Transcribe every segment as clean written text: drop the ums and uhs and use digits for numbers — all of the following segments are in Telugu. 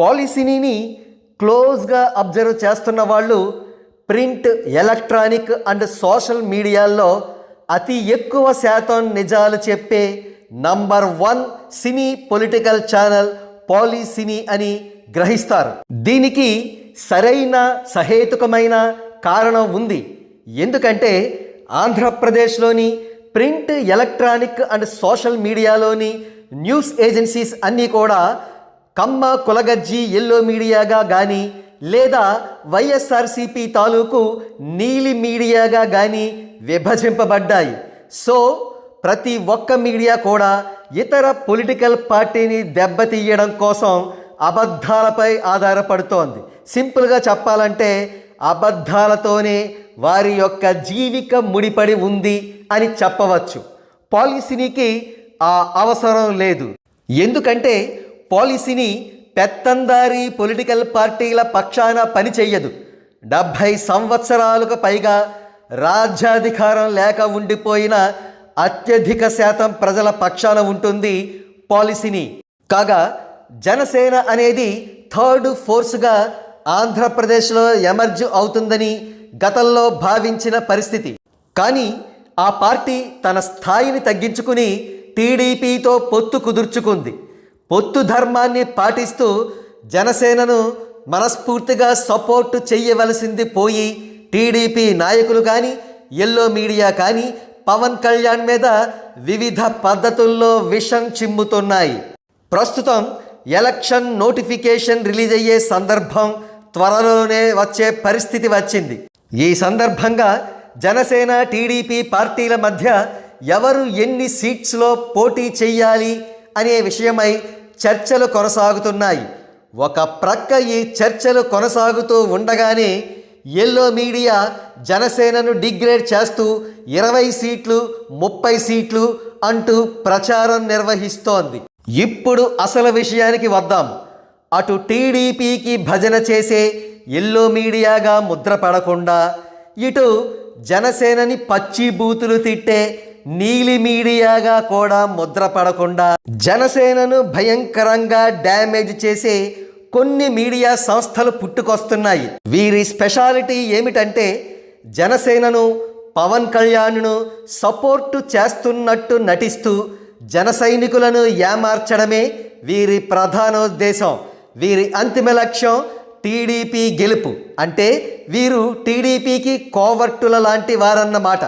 పాలిసీని క్లోజ్గా అబ్జర్వ్ చేస్తున్న వాళ్ళు ప్రింట్, ఎలక్ట్రానిక్ అండ్ సోషల్ మీడియాల్లో అతి ఎక్కువ శాతం నిజాలు చెప్పే నంబర్ 1 సినీ పొలిటికల్ ఛానల్ పాలిసీని అని గ్రహిస్తారు. దీనికి సరైన సహేతుకమైన కారణం ఉంది. ఎందుకంటే ఆంధ్రప్రదేశ్లోని ప్రింట్, ఎలక్ట్రానిక్ అండ్ సోషల్ మీడియాలోని న్యూస్ ఏజెన్సీస్ అన్నీ కూడా కమ్మ, కులగజ్జి, ఎల్లో మీడియాగా కానీ లేదా వైఎస్ఆర్సీపీ తాలూకు నీలి మీడియాగా కానీ విభజింపబడ్డాయి. సో ప్రతి ఒక్క మీడియా కూడా ఇతర పొలిటికల్ పార్టీని దెబ్బతీయడం కోసం అబద్ధాలపై ఆధారపడుతోంది. సింపుల్గా చెప్పాలంటే అబద్ధాలతోనే వారి యొక్క జీవిక ముడిపడి ఉంది అని చెప్పవచ్చు. పాలిసీకి ఆ అవసరం లేదు. ఎందుకంటే పాలిసీని పెత్తందారీ పొలిటికల్ పార్టీల పక్షాన పనిచేయదు. 70 సంవత్సరాలకు పైగా రాజ్యాధికారం లేక ఉండిపోయిన అత్యధిక శాతం ప్రజల పక్షాన ఉంటుంది పాలిసీని. కాగా జనసేన అనేది థర్డ్ ఫోర్స్గా ఆంధ్రప్రదేశ్లో ఎమర్జ్ అవుతుందని గతంలో భావించిన పరిస్థితి. కానీ ఆ పార్టీ తన స్థాయిని తగ్గించుకుని టీడీపీతో పొత్తు కుదుర్చుకుంది. పొత్తు ధర్మాన్ని పాటిస్తూ జనసేనను మనస్ఫూర్తిగా సపోర్టు చేయవలసింది పోయి టీడీపీ నాయకులు కానీ, ఎల్లో మీడియా కానీ పవన్ కళ్యాణ్ మీద వివిధ పద్ధతుల్లో విషం చిమ్ముతున్నాయి. ప్రస్తుతం ఎలక్షన్ నోటిఫికేషన్ రిలీజ్ అయ్యే సందర్భం త్వరలోనే వచ్చే పరిస్థితి వచ్చింది. ఈ సందర్భంగా జనసేన, టీడీపీ పార్టీల మధ్య ఎవరు ఎన్ని సీట్స్లో పోటీ చెయ్యాలి అనే విషయమై చర్చలు కొనసాగుతున్నాయి. ఒక ప్రక్క ఈ చర్చలు కొనసాగుతూ ఉండగానే ఎల్లో మీడియా జనసేనను డిగ్రేడ్ చేస్తూ 20 సీట్లు, 30 సీట్లు అంటూ ప్రచారం నిర్వహిస్తోంది. ఇప్పుడు అసలు విషయానికి వద్దాం. అటు టీడీపీకి భజన చేసే ఎల్లో మీడియాగా ముద్రపడకుండా, ఇటు జనసేనని పచ్చి బూతులు తిట్టే నీలి మీడియాగా కూడా ముద్రపడకుండా జనసేనను భయంకరంగా డ్యామేజ్ చేసే కొన్ని మీడియా సంస్థలు పుట్టుకొస్తున్నాయి. వీరి స్పెషాలిటీ ఏమిటంటే జనసేనను, పవన్ కళ్యాణ్ను సపోర్టు చేస్తున్నట్టు నటిస్తూ జన సైనికులను ఏమార్చడమే వీరి ప్రధానోద్దేశం. వీరి అంతిమ లక్ష్యం టీడీపీ గెలుపు. అంటే వీరు టీడీపీకి కోవర్టుల లాంటి వారన్నమాట.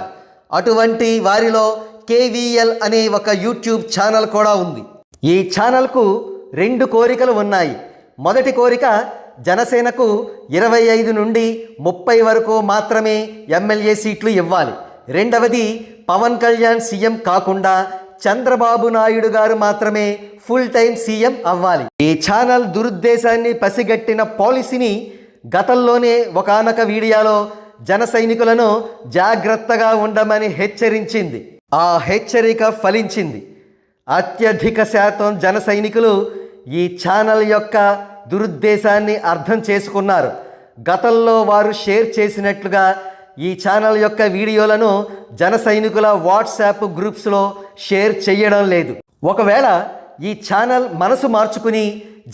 అటువంటి వారిలో కేవీఎల్ అనే ఒక యూట్యూబ్ ఛానల్ కూడా ఉంది. ఈ ఛానల్కు 2 కోరికలు ఉన్నాయి. మొదటి కోరిక జనసేనకు 25 నుండి 30 వరకు మాత్రమే ఎమ్మెల్యే సీట్లు ఇవ్వాలి. రెండవది పవన్ కళ్యాణ్ సీఎం కాకుండా చంద్రబాబు నాయుడు గారు మాత్రమే ఫుల్ టైం సీఎం అవ్వాలి. ఈ ఛానల్ దురుద్దేశాన్ని పసిగట్టిన పాలిసీని గతంలోనే ఒకానొక వీడియోలో జన సైనికులను జాగ్రత్తగా ఉండమని హెచ్చరించింది. ఆ హెచ్చరిక ఫలించింది. అత్యధిక శాతం జన సైనికులు ఈ ఛానల్ యొక్క దురుద్దేశాన్ని అర్థం చేసుకున్నారు. గతంలో వారు షేర్ చేసినట్లుగా ఈ ఛానల్ యొక్క వీడియోలను జన సైనికుల వాట్సాప్ గ్రూప్స్లో షేర్ చేయడం లేదు. ఒకవేళ ఈ ఛానల్ మనసు మార్చుకుని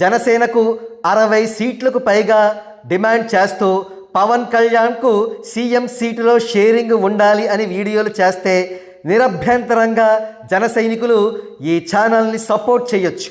జనసేనకు 60 సీట్లకు పైగా డిమాండ్ చేస్తూ పవన్ కళ్యాణ్కు సీఎం సీటులో షేరింగ్ ఉండాలి అని వీడియోలు చేస్తే నిరభ్యంతరంగా జన సైనికులు ఈ ఛానల్ని సపోర్ట్ చేయొచ్చు.